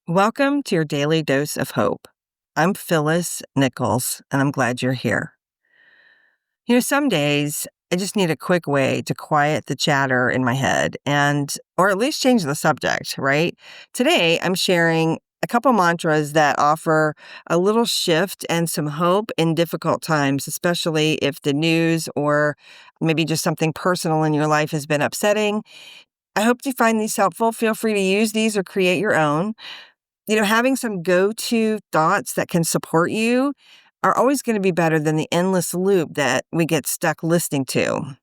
Welcome to your daily dose of hope. I'm Phyllis Nichols, and I'm glad you're here. Some days I just need a quick way to quiet the chatter in my head or at least change the subject, right? Today, I'm sharing a couple mantras that offer a little shift and some hope in difficult times, especially if the news or maybe just something personal in your life has been upsetting. I hope you find these helpful. Feel free to use these or create your own. Having some go-to thoughts that can support you are always going to be better than the endless loop that we get stuck listening to.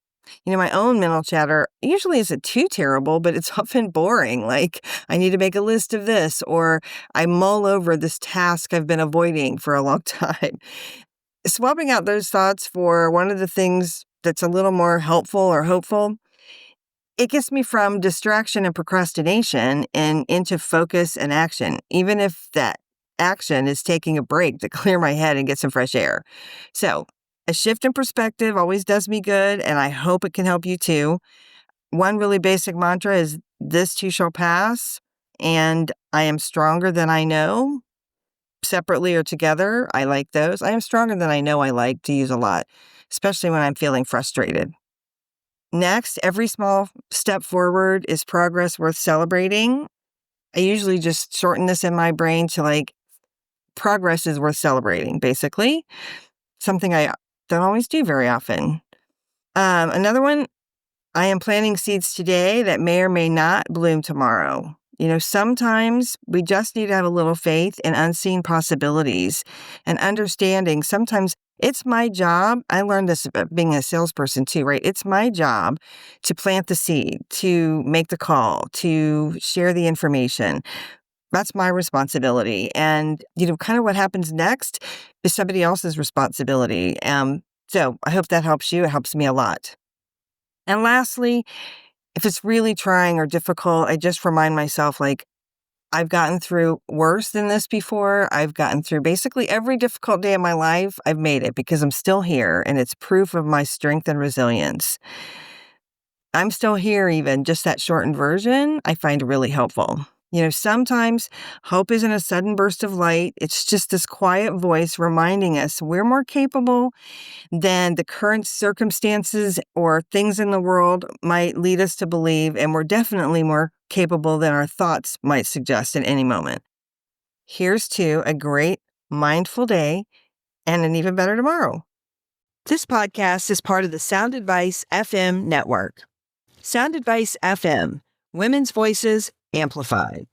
My own mental chatter usually isn't too terrible, but it's often boring. Like, I need to make a list of this, or I mull over this task I've been avoiding for a long time. Swapping out those thoughts for one of the things that's a little more helpful or hopeful, it gets me from distraction and procrastination and into focus and action, even if that action is taking a break to clear my head and get some fresh air. So, a shift in perspective always does me good, and I hope it can help you too. One really basic mantra is this too shall pass, and I am stronger than I know. Separately or together, I like those. I am stronger than I know I like to use a lot, especially when I'm feeling frustrated. Next, every small step forward is progress worth celebrating. I usually just shorten this in my brain to progress is worth celebrating, basically. Something I don't always do very often. Another one, I am planting seeds today that may or may not bloom tomorrow. Sometimes we just need to have a little faith in unseen possibilities and understanding. Sometimes it's my job. I learned this about being a salesperson too, right? It's my job to plant the seed, to make the call, to share the information. That's my responsibility. And, kind of what happens next is somebody else's responsibility. So I hope that helps you. It helps me a lot. And lastly, if it's really trying or difficult, I just remind myself, I've gotten through worse than this before. I've gotten through basically every difficult day of my life. I've made it because I'm still here, and it's proof of my strength and resilience. I'm still here even, just that shortened version, I find really helpful. Sometimes hope isn't a sudden burst of light. It's just this quiet voice reminding us we're more capable than the current circumstances or things in the world might lead us to believe, and we're definitely more capable than our thoughts might suggest at any moment. Here's to a great, mindful day and an even better tomorrow. This podcast is part of the Sound Advice FM network. Sound Advice FM, women's voices amplified.